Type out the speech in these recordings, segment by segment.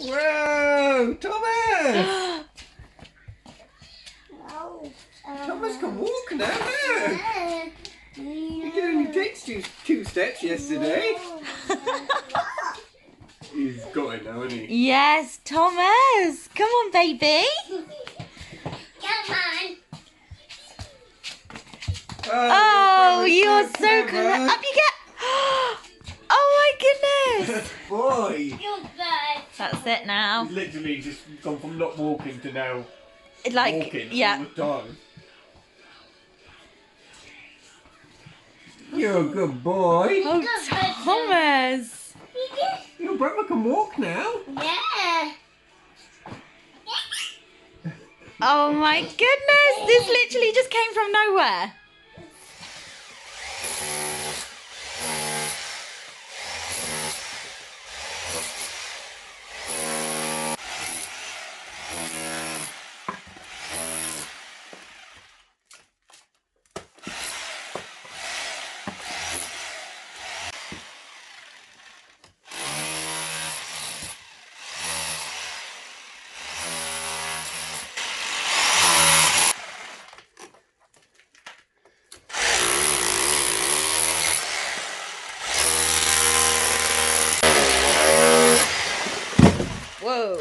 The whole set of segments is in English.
Whoa, Thomas! Thomas can walk now. He could only take two steps yesterday. He's got it now, hasn't he? Yes, Thomas. Come on, baby. Come on. Oh, you're so clever. Up you get. Oh my goodness. Boy. You're good. That's it now. He's literally just gone from not walking to now walking yeah. all the time. You're a good boy. Oh, Thomas. Your brother can walk now. Yeah. Oh my goodness. This literally just came from nowhere. Whoa.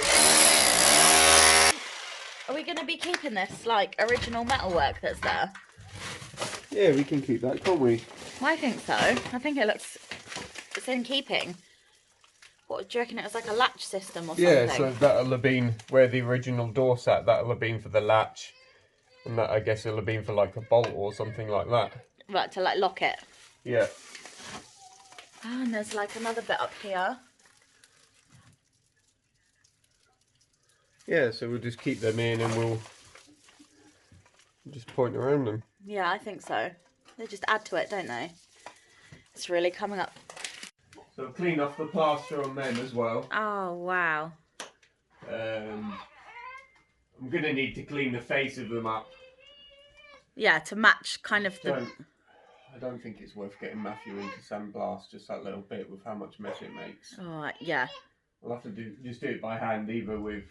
Are we going to be keeping this, like, original metalwork that's there? Yeah, we can keep that, can't we? Well, I think so. I think it looks... It's in keeping. What, do you reckon it was like a latch system or something? Yeah, so that'll have been where the original door sat. That'll have been for the latch. And that, I guess, it'll have been for, like, a bolt or something like that. Right, to, like, lock it. Yeah. Oh, and there's, like, another bit up here. Yeah, so we'll just keep them in and we'll just point around them. Yeah, I think so. They just add to it, don't they? It's really coming up. So clean off the plaster on them as well. Oh, wow. I'm going to need to clean the face of them up. Yeah, to match kind of the... I don't think it's worth getting Matthew into sandblast just that little bit with how much mess it makes. Oh, yeah. We'll have to just do it by hand, either with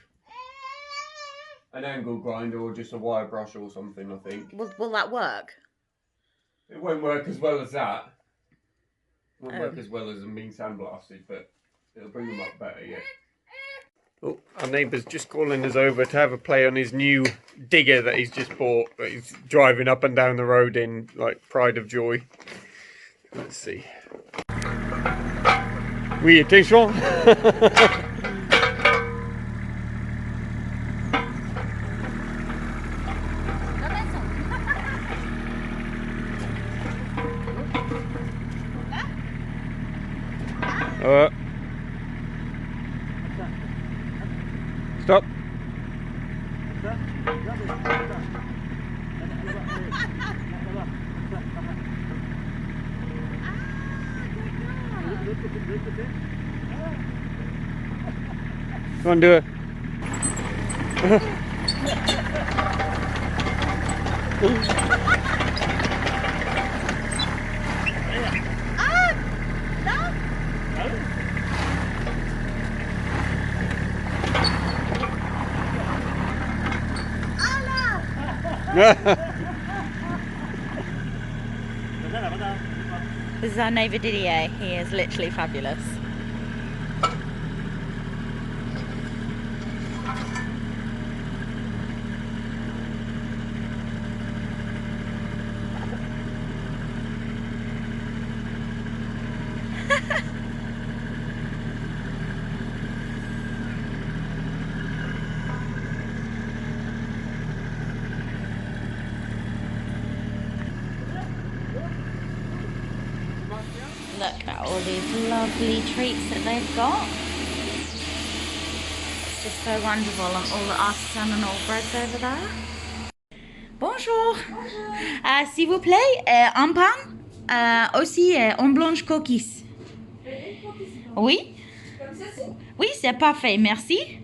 an angle grinder or just a wire brush or something, I think. Will that work? It won't work as well as that. It won't work as well as them being sandblasted, but it'll bring them up better, yeah. Oh, our neighbour's just calling us over to have a play on his new digger that he's just bought, that he's driving up and down the road in, like, pride of joy. Let's see. Oui, attention. Stop. Go on, do it. This is our neighbour Didier. He is literally fabulous. Look at all these lovely treats that they've got. It's just so wonderful, and all the artisanal breads over there. Bonjour. S'il vous plaît, un pain, aussi en blanche coquille. Oui. Oui, c'est parfait, merci.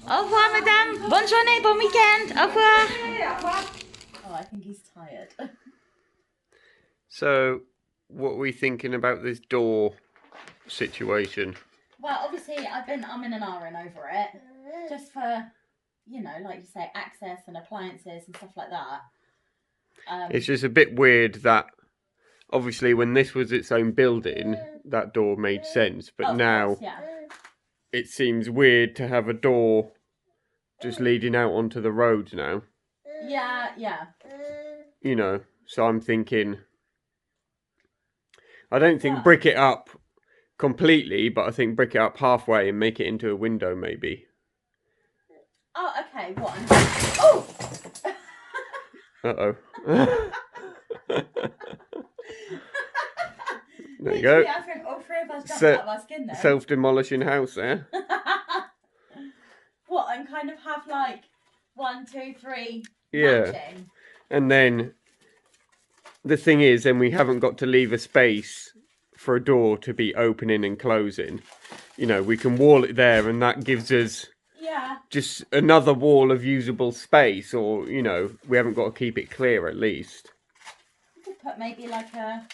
Au revoir, madame. Bonne journée, bon weekend. Au revoir. Oh, I think he's tired. So, what are we thinking about this door situation? Well, obviously, I'm in an iron over it, just for, you know, like you say, access and appliances and stuff like that. It's just a bit weird that, obviously, when this was its own building, that door made sense. But now, course, yeah. it seems weird to have a door just leading out onto the road now. Yeah, yeah. You know, so I'm thinking, I don't think brick it up completely, but I think brick it up halfway and make it into a window maybe. Oh, okay, one. Oh! Uh-oh. There you go. I think all three of us jumped out of our skin there. Self-demolishing house there. What, and kind of have like 1, 2, 3 Yeah. matching? And then the thing is, then we haven't got to leave a space for a door to be opening and closing. You know, we can wall it there and that gives us just another wall of usable space, or, you know, we haven't got to keep it clear at least. You could put maybe like a,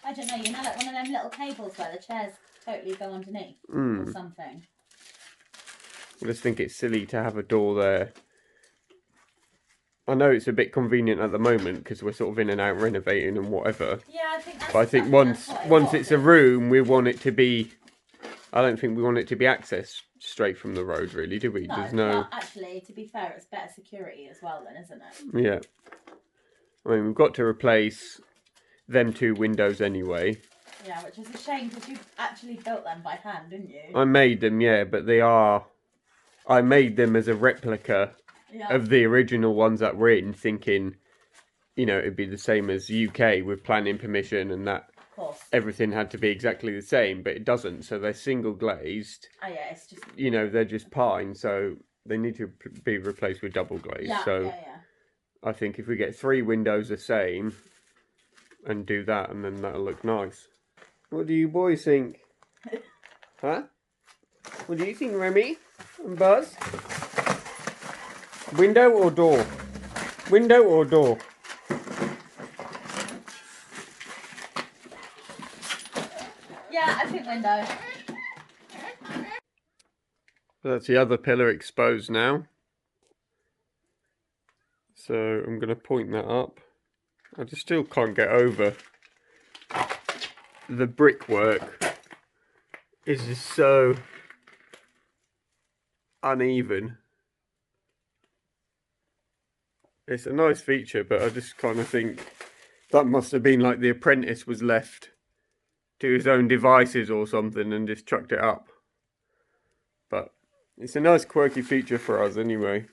I don't know, you know, like one of them little tables where the chairs totally go underneath or something. I just think it's silly to have a door there. I know it's a bit convenient at the moment because we're sort of in and out renovating and whatever. Yeah, I think that's. But I think once it's a room, we want it to be. I don't think we want it to be accessed straight from the road, really, do we? No, There's no. well, actually, to be fair, it's better security as well, then, isn't it? Yeah. I mean, we've got to replace them 2 windows anyway. Yeah, which is a shame because you actually built them by hand, didn't you? I made them, yeah, but they are. I made them as a replica of the original ones that were in, thinking, you know, it'd be the same as UK with planning permission and that. Of course. Everything had to be exactly the same, but it doesn't. So they're single glazed. Oh yeah, it's just. You know, they're just pine, so they need to be replaced with double glaze. Yeah, so I think if we get 3 windows the same and do that, and then that'll look nice. What do you boys think? Huh? What do you think, Remy and Buzz? Window or door? Window or door? Yeah, I think window. That's the other pillar exposed now. So I'm going to point that up. I just still can't get over the brickwork is just so uneven. It's a nice feature, but I just kind of think that must have been like the apprentice was left to his own devices or something and just chucked it up. But it's a nice quirky feature for us anyway.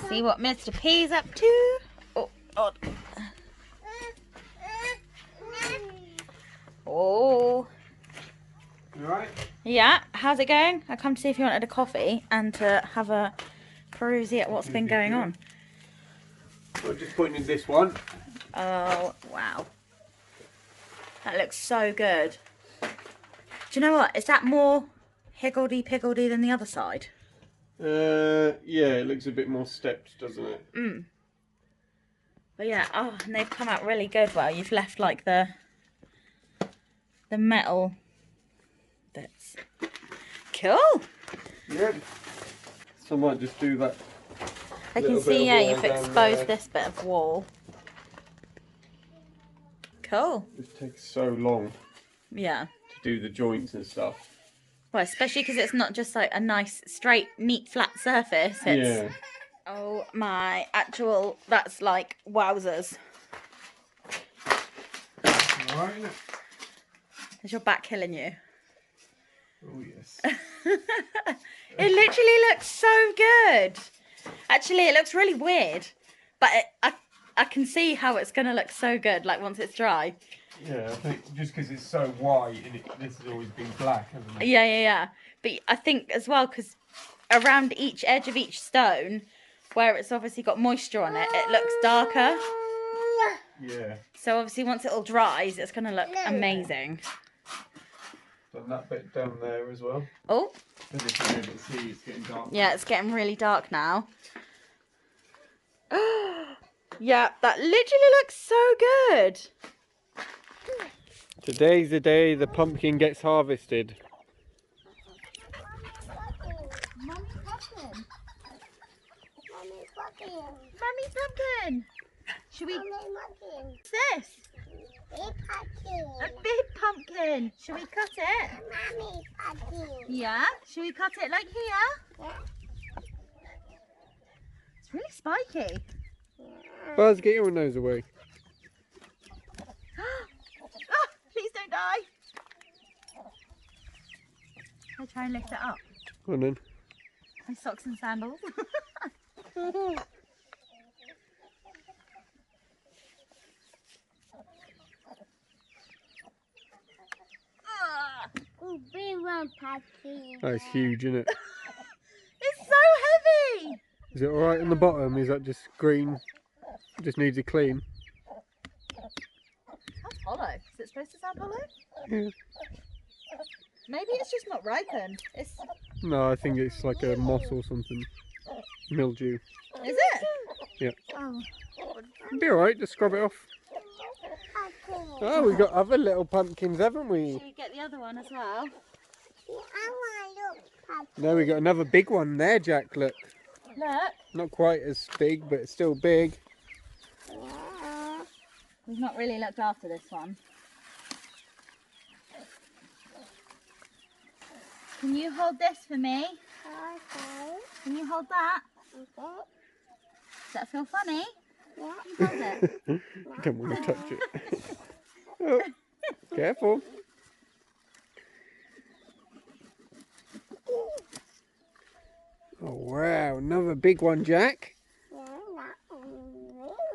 See what Mr. P's up to. Oh, God. Oh. You alright? Yeah, how's it going? I come to see if you wanted a coffee and to have a perusey at what's been going on. I'm just pointing at this one. Oh, wow. That looks so good. Do you know what? Is that more higgledy-piggledy than the other side? Yeah, it looks a bit more stepped, doesn't it? Mm. But yeah, oh, and they've come out really good. Well, you've left like the metal bits. Cool. Yeah. So I might just do that. I can see, yeah, you've exposed this bit of wall. Cool. It takes so long Yeah. to do the joints and stuff. Well, especially because it's not just like a nice, straight, neat, flat surface. It's, Yeah. oh my actual, that's like wowzers. Alright. Is your back killing you? Oh yes. It literally looks so good. Actually, it looks really weird, but I can see how it's gonna look so good. Like once it's dry. Yeah, I think just because it's so white and this has always been black, hasn't it? Yeah. But I think as well because around each edge of each stone, where it's obviously got moisture on it, it looks darker. Yeah. So obviously once it all dries, it's gonna look amazing. Done that bit down there as well. Oh. But if you don't see, it's getting dark. Yeah, it's getting really dark now. Yeah, that literally looks so good. Today's the day the pumpkin gets harvested. Mummy pumpkin. Mommy pumpkin. Mummy pumpkin. Should we? Mommy pumpkin. What's this? Big pumpkin. A big pumpkin. Should we cut it? Mommy pumpkin. Yeah. Should we cut it like here? Yeah. It's really spiky. Buzz, get your nose away. Oh, please don't die. I try and lift it up. Go on then. My socks and sandals. Oh, big one pumpkin. That's huge, isn't it? It's so heavy. Is it alright on the bottom? Is that just green? Just needs a clean? That's hollow. Is it supposed to sound hollow? Yeah. Maybe it's just not ripened. It's... No, I think it's like a moss or something. Mildew. Is it? Yeah. Oh. It'll be alright, just scrub it off. Oh, we've got other little pumpkins, haven't we? Should we get the other one as well? I want to look pumpkin. No, we got another big one there, Jack, look. Look. Not quite as big, but it's still big. Yeah. We've not really looked after this one. Can you hold this for me? Okay. Can you hold that? Okay. Does that feel funny? Yeah. You hold it. Don't want to touch it. Oh, careful. Oh wow, another big one, Jack. Yeah, that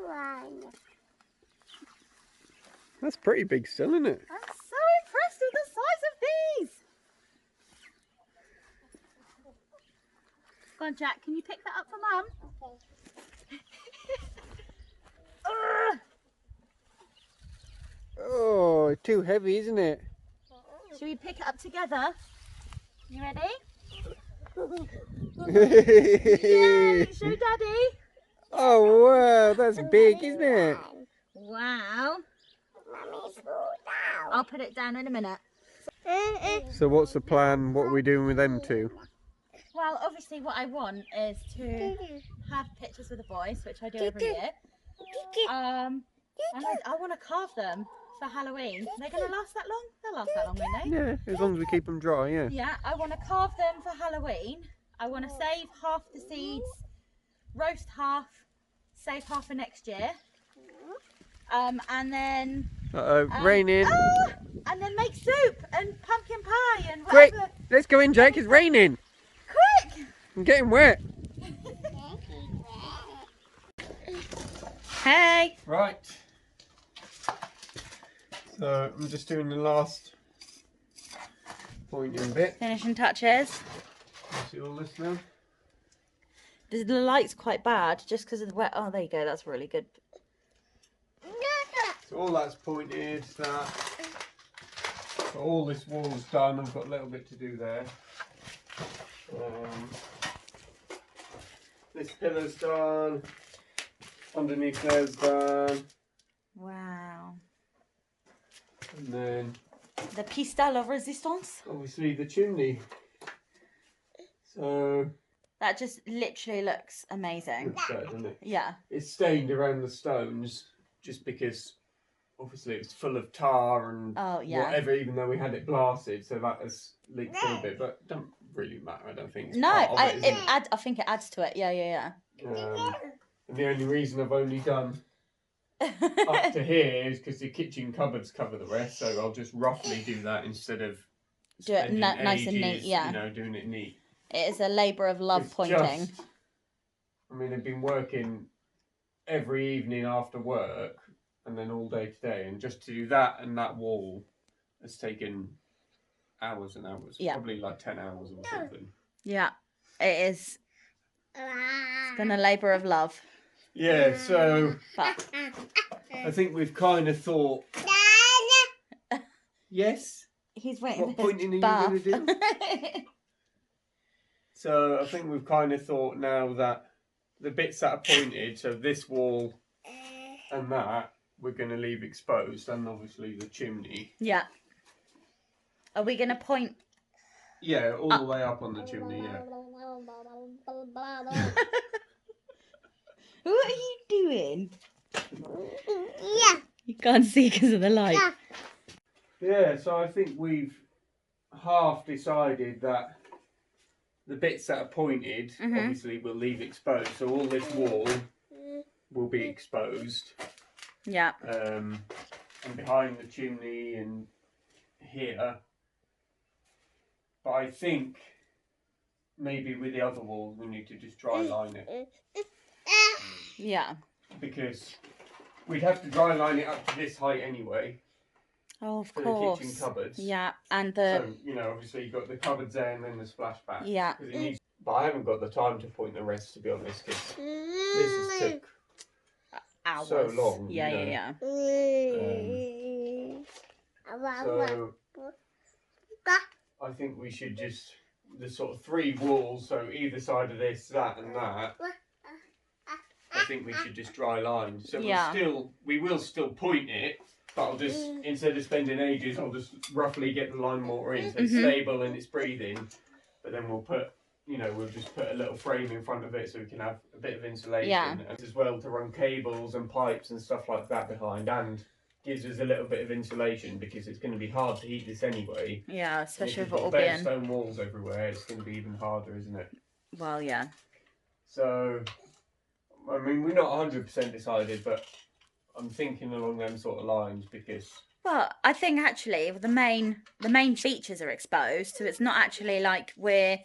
one. That's pretty big still, isn't it? I'm so impressed with the size of these. Go on, Jack. Can you pick that up for Mum? Okay. Ugh. Oh, too heavy, isn't it? Should we pick it up together? You ready? Yay! Show Daddy. Oh wow, that's big, isn't it? Wow. Mommy's fall down. I'll put it down in a minute. So what's the plan? What are we doing with them two? Well, obviously what I want is to have pictures with the boys, which I do every year. And I want to carve them for Halloween. They're going to last that long? They'll last that long, won't they? Yeah, as long as we keep them dry, yeah. Yeah, I want to carve them for Halloween. I want to save half the seeds, roast half, save half for next year. And then... raining. And then make soup and pumpkin pie and Quick, whatever. let's go in, Jake. It's raining. Quick! I'm getting wet. Hey! Right. So I'm just doing the last pointing bit. Finishing touches. See all this now? The light's quite bad just because of the wet. Oh, there you go. That's really good. So all that's pointed. That. So all this wall's done. I've got a little bit to do there. This pillar's done. Underneath there's done. Wow. And then The pistol of resistance. obviously the chimney. So That just literally looks amazing. looks better, doesn't it? Yeah. It's stained around the stones just because obviously it's full of tar and Oh, yeah. whatever, even though we had it blasted, so that has leaked through a bit, but it don't really matter, I don't think. It's No, part of I it, isn't I think it adds to it. Yeah, yeah, and the only reason I've only done yeah. up to here is because the kitchen cupboards cover the rest, so I'll just roughly do that instead of Do it spending nice and neat, ages, yeah. you know, doing it neat. It is a labour of love It's pointing. just- I mean, I've been working every evening after work and then all day today, and just to do that and that wall has taken hours and hours. Yeah. Probably like 10 hours or something. Yeah, it is. It's been a labour of love. Yeah, so But I think we've kind of thought, yes, he's waiting what for his pointing are you bath. going to do? So I think we've kind of thought now that the bits that are pointed, so this wall and that, we're going to leave exposed, and obviously the chimney. Yeah. Are we going to point? Yeah, all the way up on the chimney, yeah. What are you doing? Yeah. You can't see because of the light. Yeah. Yeah, so I think we've half decided that the bits that are pointed, obviously, we'll leave exposed. So all this wall will be exposed. Yeah. And behind the chimney and here. But I think maybe with the other wall we need to just dry line it. Yeah. Because we'd have to dry line it up to this height anyway. Oh, of for course. the kitchen cupboards. Yeah, and the... So, you know, obviously you've got the cupboards there and then the splashback. Yeah. It needs... But I haven't got the time to point the rest, to be honest, because this has took hours. so long. Yeah, you know. yeah. So I think we should just the sort of 3 walls, so either side of this, that and that. I think we should just dry line. So Yeah. we will still point it, but I'll just instead of spending ages, I'll just roughly get the line mortar in so it's stable and it's breathing. But then we'll put, you know, we'll just put a little frame in front of it so we can have a bit of insulation, and as well to run cables and pipes and stuff like that behind, and gives us a little bit of insulation because it's going to be hard to heat this anyway. Yeah, especially if with it you've all got bare being... stone walls everywhere, it's going to be even harder, isn't it? Well, yeah. So, I mean, we're not 100% decided, but I'm thinking along them sort of lines because... Well, I think actually the main features are exposed, so it's not actually like we're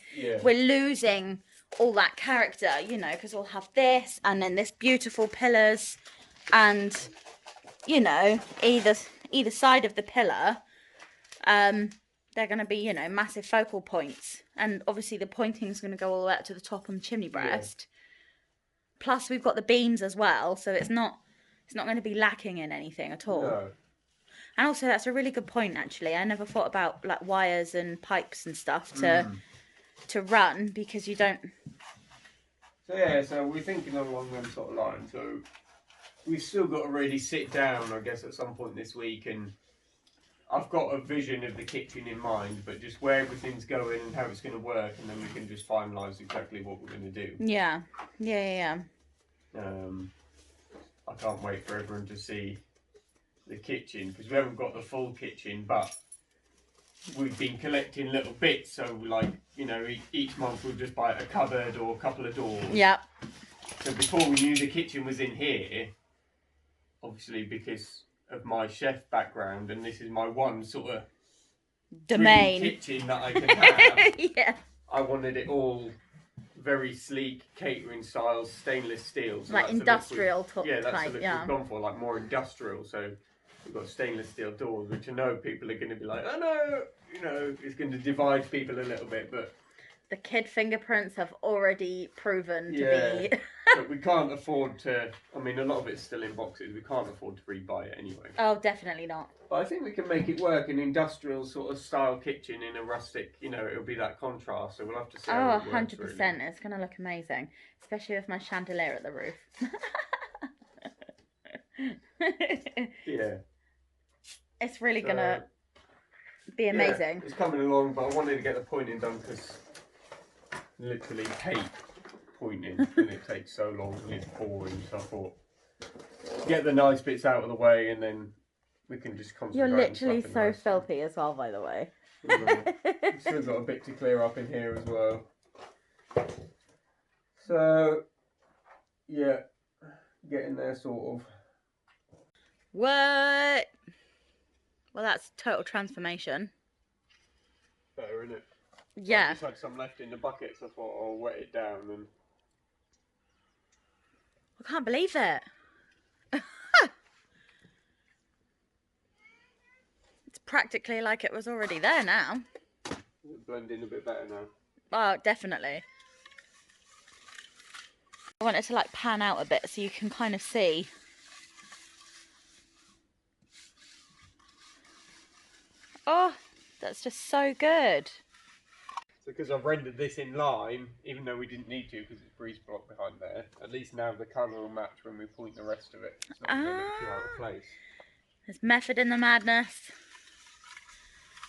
losing all that character, you know, because we'll have this and then this beautiful pillars, and you know, either side of the pillar, they're going to be, you know, massive focal points, and obviously the pointing is going to go all the way up to the top on the chimney breast. Yeah. Plus, we've got the beams as well, so it's not going to be lacking in anything at all. No. And also, that's a really good point, actually. I never thought about like wires and pipes and stuff to run, because you don't... So yeah, so we're thinking along them sort of lines. So we've still got to really sit down, I guess, at some point this week, and I've got a vision of the kitchen in mind, but just where everything's going and how it's going to work, and then we can just finalise exactly what we're going to do. Yeah. Yeah. I can't wait for everyone to see the kitchen, because we haven't got the full kitchen, but we've been collecting little bits. So, like, you know, each month we'll just buy a cupboard or a couple of doors. Yeah. So before we knew the kitchen was in here, obviously because of my chef background, and this is my one sort of domain kitchen that I can have. Yeah. I wanted it all very sleek, catering style, stainless steel. So like industrial type. Yeah, that's the look we've gone for, like more industrial. So we've got stainless steel doors, which I know people are going to be like, oh no, you know, it's going to divide people a little bit, but... The kid fingerprints have already proven to be... But we can't afford to... I mean, a lot of it's still in boxes. We can't afford to rebuy it anyway. Oh, definitely not. But I think we can make it work, an industrial sort of style kitchen in a rustic, you know, it'll be that contrast. So we'll have to see how it works, 100%. really. It's going to look amazing. Especially with my chandelier at the roof. Yeah. It's really going to be amazing. Yeah, it's coming along, but I wanted to get the pointing done because literally hate pointing and it takes so long and it's boring. So I thought, get the nice bits out of the way and then we can just concentrate. You're literally so filthy as well, by the way. We've still got a bit to clear up in here as well. So, yeah, getting there sort of. What? Well, that's total transformation. Better, isn't it? Yeah. I just had some left in the bucket, so I thought I'll wet it down and... I can't believe it. It's practically like it was already there now. It'll blend in a bit better now. Oh, definitely. I want it to like pan out a bit so you can kind of see. Oh, that's just so good. So because I've rendered this in lime, even though we didn't need to because it's breeze block behind there, at least now the colour will match when we point the rest of it. It's not going to look too out of place. There's method in the madness.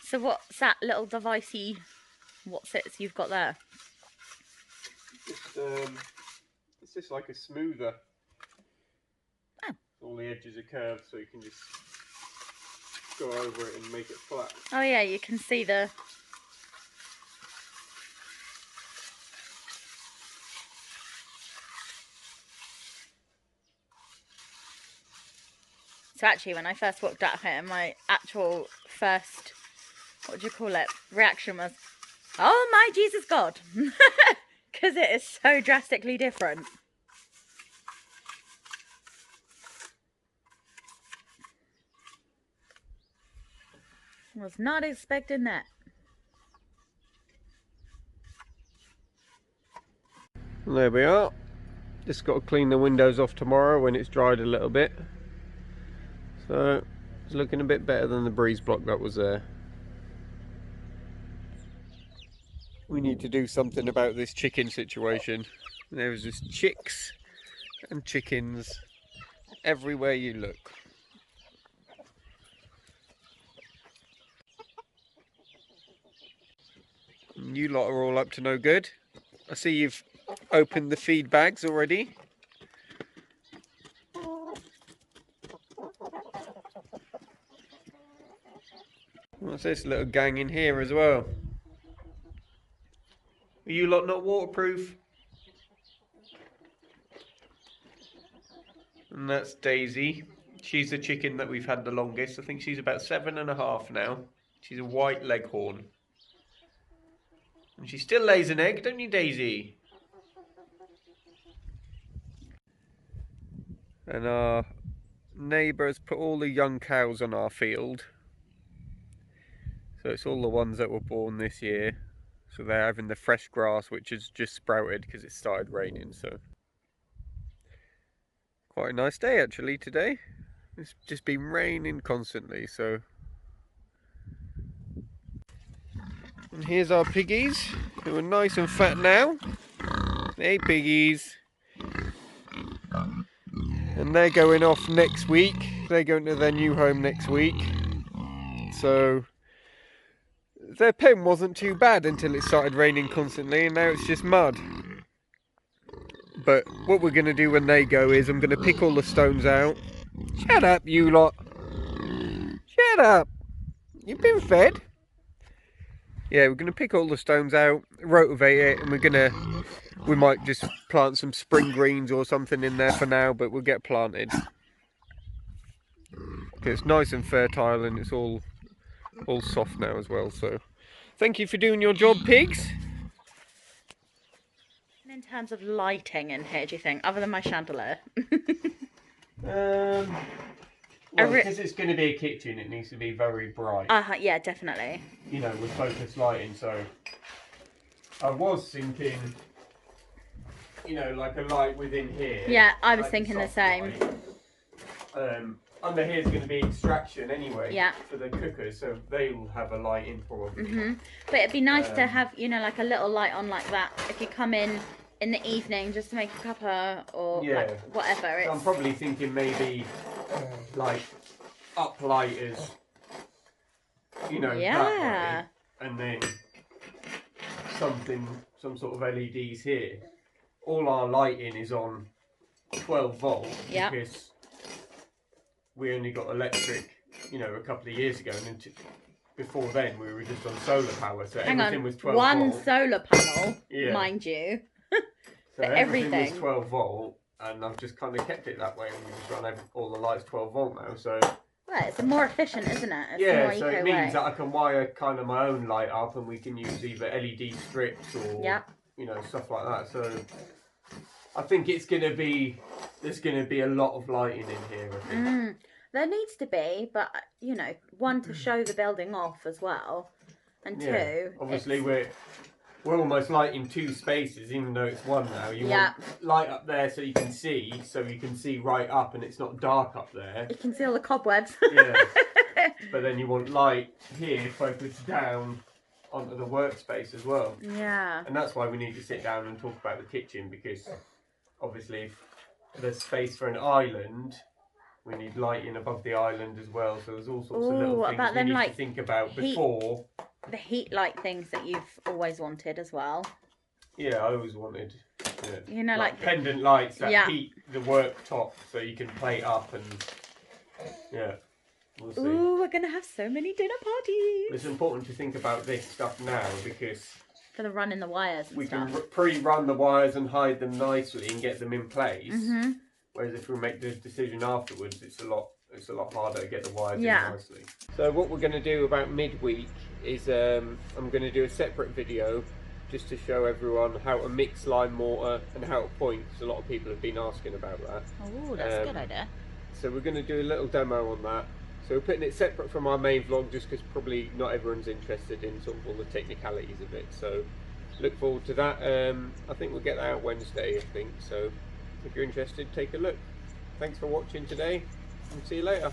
So what's that little devicey, what's it you've got there? It's just like a smoother. Oh. All the edges are curved, so you can just go over it and make it flat. Oh yeah, you can see the... So actually, when I first walked out here, my actual first, what do you call it, reaction was, oh my Jesus God, because it is so drastically different. Was not expecting that. And there we are. Just got to clean the windows off tomorrow when it's dried a little bit. So it's looking a bit better than the breeze block that was there. We need to do something about this chicken situation. There's just chicks and chickens everywhere you look. And you lot are all up to no good. I see you've opened the feed bags already. What's this little gang in here as well? Are you lot not waterproof? And that's Daisy. She's the chicken that we've had the longest. I think she's about 7.5 now. She's a white leghorn. And she still lays an egg, don't you, Daisy? And our neighbours put all the young cows on our field. So it's all the ones that were born this year. So they're having the fresh grass, which has just sprouted because it started raining. So quite a nice day actually today. It's just been raining constantly. So, and here's our piggies who are nice and fat now. Hey piggies. And they're going off next week. They're going to their new home next week. So their pen wasn't too bad until it started raining constantly, and now it's just mud. But what we're going to do when they go is I'm going to pick all the stones out. Shut up, you lot. Shut up. You've been fed. Yeah, we're going to pick all the stones out, rotivate it, and we might just plant some spring greens or something in there for now, but we'll get planted. Because it's nice and fertile and it's all soft now as well. So thank you for doing your job, pigs. And in terms of lighting in here, do you think, other than my chandelier? Well, because it's going to be a kitchen, it needs to be very bright. Yeah, definitely. You know, with focus lighting. So I was thinking, you know, like a light within here. Yeah, I was like thinking the same. Under here is going to be extraction anyway. Yeah. For the cookers, so they will have a light in probably. But it'd be nice to have, you know, like a little light on like that if you come in the evening just to make a cuppa or like whatever. So I'm probably thinking maybe like uplighters, you know, that way, and then some sort of LEDs here. All our lighting is on 12 volt because we only got electric, you know, a couple of years ago, and then before then we were just on solar power, so everything was 12 one volt. solar panel, mind you. So everything was 12 volt, and I've just kind of kept it that way, and we just run all the lights 12 volt now. So well, it's more efficient, isn't it? It's a more so eco it means way. that I can wire kind of my own light up, and we can use either LED strips or you know, stuff like that. So I think it's going to be, there's going to be a lot of lighting in here, I think. There needs to be, but, you know, one, to show the building off as well, and two... Obviously, we're almost lighting 2 spaces, even though it's 1 now. You want light up there so you can see right up, and it's not dark up there. You can see all the cobwebs. But then you want light here focused down onto the workspace as well. Yeah. And that's why we need to sit down and talk about the kitchen, because obviously if there's space for an island, we need lighting above the island as well. So there's all sorts of little what things about we them, need like, to think about heat- before. The heat light things that you've always wanted as well. Yeah, I always wanted, You know, like pendant lights that Yeah. heat the worktop so you can play up and we'll see. Ooh, we're gonna have so many dinner parties. It's important to think about this stuff now because For the running the wires and we stuff. can pre-run the wires and hide them nicely and get them in place. Mm-hmm. Whereas if we make the decision afterwards, it's a lot harder to get the wires Yeah. in nicely. So what we're going to do about midweek is I'm going to do a separate video just to show everyone how to mix lime mortar and how to point, because a lot of people have been asking about that. Oh, that's a good idea. So we're going to do a little demo on that. So we're putting it separate from our main vlog just because probably not everyone's interested in sort of all the technicalities of it. So look forward to that. I think we'll get that out Wednesday, I think. So if you're interested, take a look. Thanks for watching today and see you later.